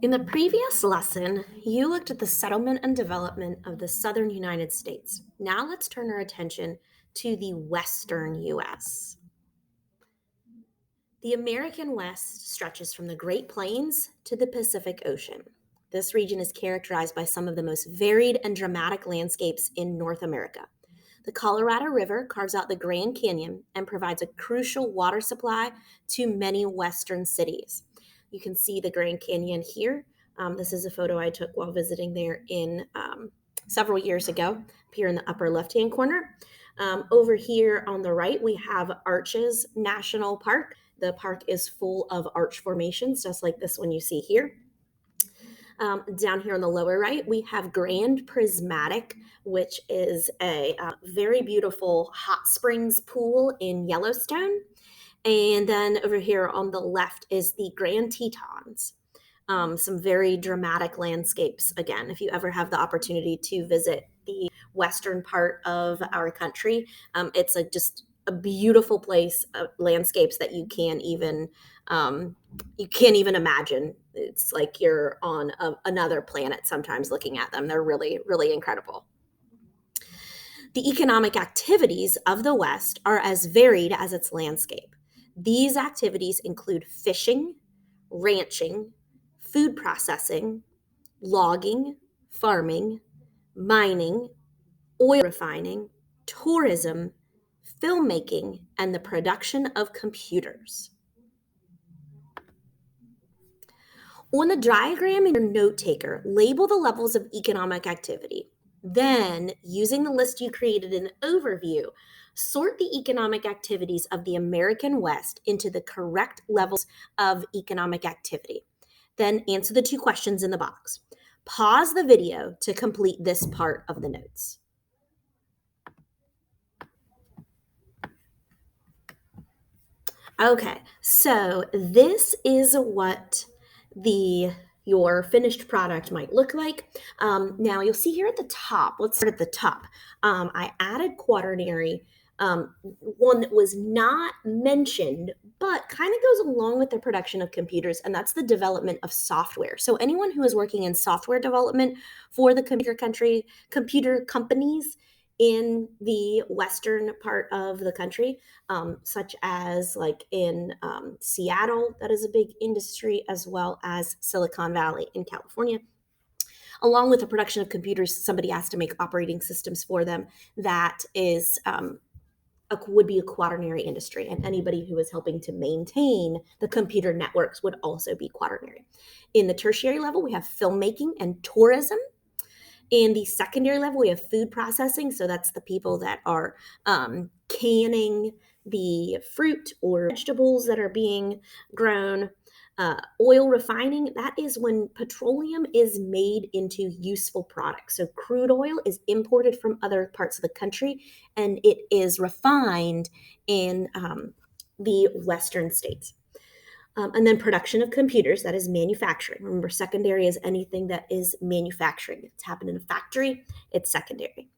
In the previous lesson, you looked at the settlement and development of the southern United States. Now let's turn our attention to the western U.S. The American West stretches from the Great Plains to the Pacific Ocean. This region is characterized by some of the most varied and dramatic landscapes in North America. The Colorado River carves out the Grand Canyon and provides a crucial water supply to many western cities. You can see the Grand Canyon here. This is a photo I took while visiting there in several years ago, up here in the upper left-hand corner. Over here on the right, we have Arches National Park. The park is full of arch formations, just like this one you see here. Down here on the lower right, we have Grand Prismatic, which is a very beautiful hot springs pool in Yellowstone. And then over here on the left is the Grand Tetons. Some very dramatic landscapes. Again, if you ever have the opportunity to visit the western part of our country, it's just a beautiful place, landscapes that you can't even imagine. It's like you're on another planet sometimes looking at them. They're really, really incredible. The economic activities of the West are as varied as its landscape. These activities include fishing, ranching, food processing, logging, farming, mining, oil refining, tourism, filmmaking, and the production of computers. On the diagram in your note taker, label the levels of economic activity. Then, using the list you created in the overview, sort the economic activities of the American West into the correct levels of economic activity. Then answer the two questions in the box. Pause the video to complete this part of the notes. Okay, so this is what your finished product might look like. Now you'll see here at the top, let's start at the top. I added quaternary, one that was not mentioned, but kind of goes along with the production of computers, and that's the development of software. So anyone who is working in software development for the computer companies in the western part of the country, such as like in Seattle, that is a big industry, as well as Silicon Valley in California. Along with the production of computers, somebody has to make operating systems for them. That is would be a quaternary industry, and anybody who is helping to maintain the computer networks would also be quaternary. In the tertiary level, we have filmmaking and tourism. In the secondary level, we have food processing. So that's the people that are canning the fruit or vegetables that are being grown. Oil refining, that is when petroleum is made into useful products. So crude oil is imported from other parts of the country, and it is refined in the western states. And then production of computers, that is manufacturing. Remember, secondary is anything that is manufacturing. It's happened in a factory, it's secondary.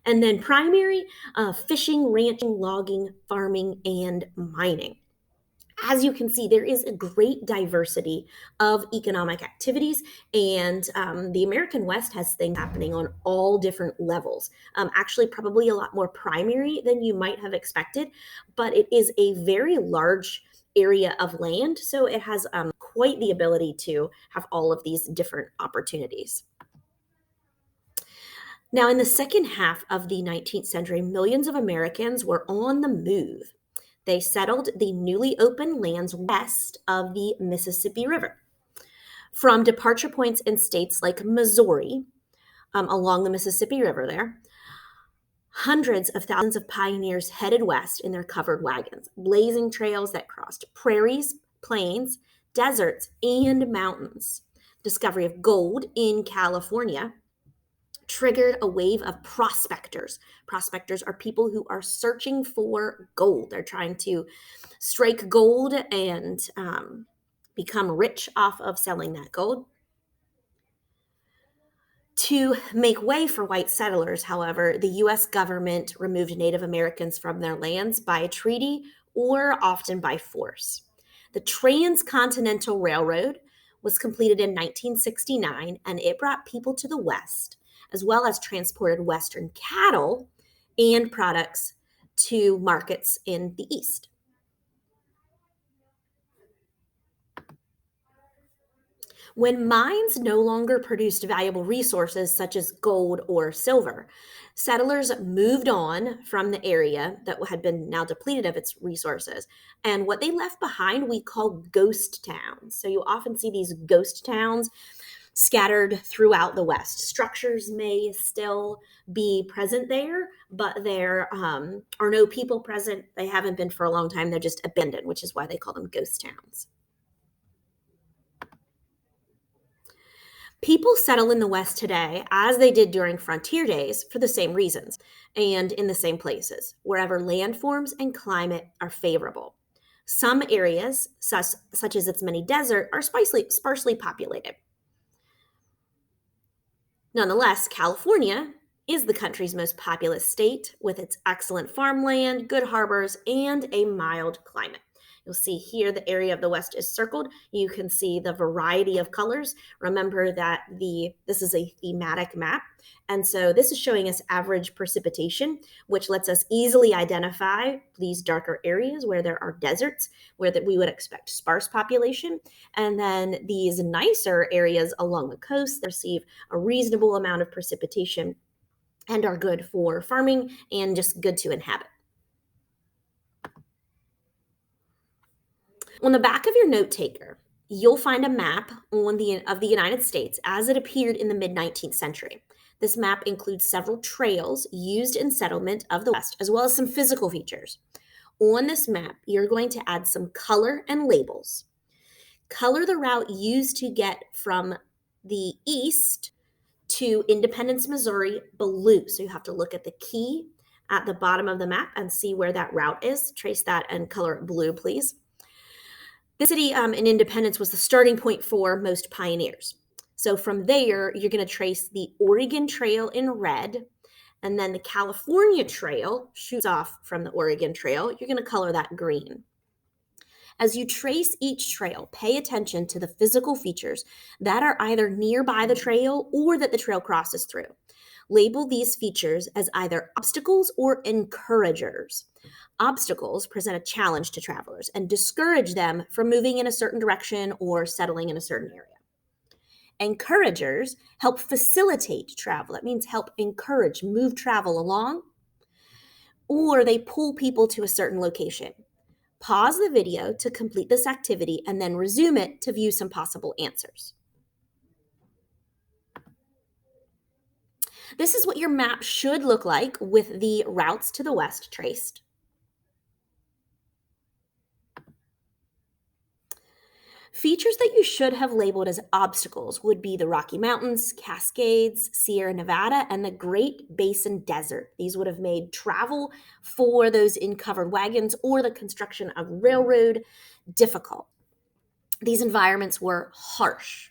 And then primary, fishing, ranching, logging, farming, and mining. As you can see, there is a great diversity of economic activities, and the American West has things happening on all different levels. Actually, probably a lot more primary than you might have expected, but it is a very large area of land, so it has quite the ability to have all of these different opportunities. Now, in the second half of the 19th century, millions of Americans were on the move. They settled the newly opened lands west of the Mississippi River. From departure points in states like Missouri, along the Mississippi River there, hundreds of thousands of pioneers headed west in their covered wagons, blazing trails that crossed prairies, plains, deserts, and mountains. Discovery of gold in California triggered a wave of prospectors. Prospectors are people who are searching for gold. They're trying to strike gold and become rich off of selling that gold. To make way for white settlers, however, the U.S. government removed Native Americans from their lands by treaty or often by force. The Transcontinental Railroad was completed in 1969, and it brought people to the West, as well as transported Western cattle and products to markets in the East. When mines no longer produced valuable resources such as gold or silver, settlers moved on from the area that had been now depleted of its resources. And what they left behind, we call ghost towns. So you often see these ghost towns scattered throughout the West. Structures may still be present there, but there are no people present. They haven't been for a long time. They're just abandoned, which is why they call them ghost towns. People settle in the West today as they did during frontier days for the same reasons and in the same places, wherever landforms and climate are favorable. Some areas, such as its many desert, are sparsely populated. Nonetheless, California is the country's most populous state with its excellent farmland, good harbors, and a mild climate. You'll see here the area of the West is circled. You can see the variety of colors. Remember that this is a thematic map. And so this is showing us average precipitation, which lets us easily identify these darker areas where there are deserts, where that we would expect sparse population. And then these nicer areas along the coast that receive a reasonable amount of precipitation and are good for farming and just good to inhabit. On the back of your note taker, you'll find a map of the United States as it appeared in the mid 19th century. This map includes several trails used in settlement of the West, as well as some physical features. On this map, you're going to add some color and labels. Color the route used to get from the east to Independence, Missouri, blue. So you have to look at the key at the bottom of the map and see where that route is. Trace that and color it blue, please. The city in Independence was the starting point for most pioneers. So from there, you're going to trace the Oregon Trail in red, and then the California Trail shoots off from the Oregon Trail. You're going to color that green. As you trace each trail, pay attention to the physical features that are either nearby the trail or that the trail crosses through. Label these features as either obstacles or encouragers. Obstacles present a challenge to travelers and discourage them from moving in a certain direction or settling in a certain area. Encouragers help facilitate travel. That means help encourage, move travel along, or they pull people to a certain location. Pause the video to complete this activity and then resume it to view some possible answers. This is what your map should look like with the routes to the west traced. Features that you should have labeled as obstacles would be the Rocky Mountains, Cascades, Sierra Nevada, and the Great Basin Desert. These would have made travel for those in covered wagons or the construction of railroad difficult. These environments were harsh.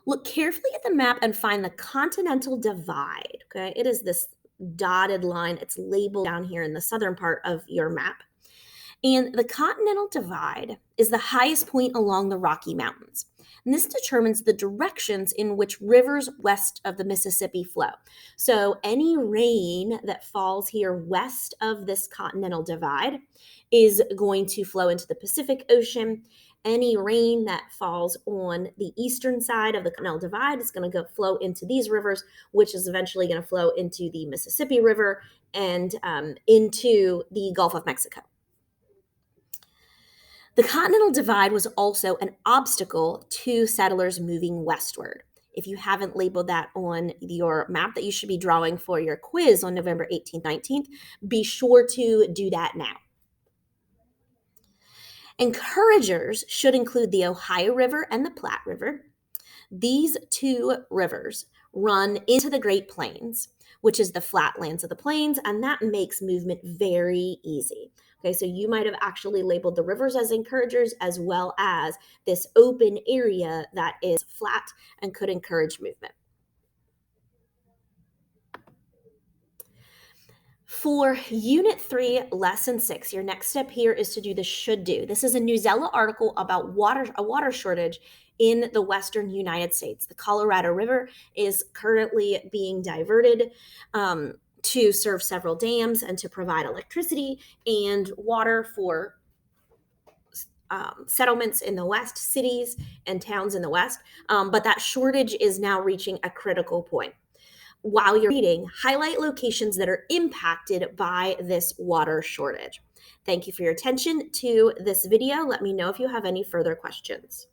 Look carefully at the map and find the Continental Divide. Okay, it is this dotted line. It's labeled down here in the southern part of your map. And the Continental Divide is the highest point along the Rocky Mountains. And this determines the directions in which rivers west of the Mississippi flow. So any rain that falls here west of this Continental Divide is going to flow into the Pacific Ocean. Any rain that falls on the eastern side of the Continental Divide is going to flow into these rivers, which is eventually going to flow into the Mississippi River and into the Gulf of Mexico. The Continental Divide was also an obstacle to settlers moving westward. If you haven't labeled that on your map that you should be drawing for your quiz on November 18th, 19th, be sure to do that now. Encouragers should include the Ohio River and the Platte River. These two rivers run into the Great Plains, which is the flatlands of the plains, and that makes movement very easy. Okay, so you might have actually labeled the rivers as encouragers as well as this open area that is flat and could encourage movement. For Unit 3, Lesson 6, your next step here is to do the should do. This is a Newsella article about a water shortage in the western United States. The Colorado River is currently being diverted to serve several dams and to provide electricity and water for settlements in the West, cities and towns in the West. But that shortage is now reaching a critical point. While you're reading, highlight locations that are impacted by this water shortage. Thank you for your attention to this video. Let me know if you have any further questions.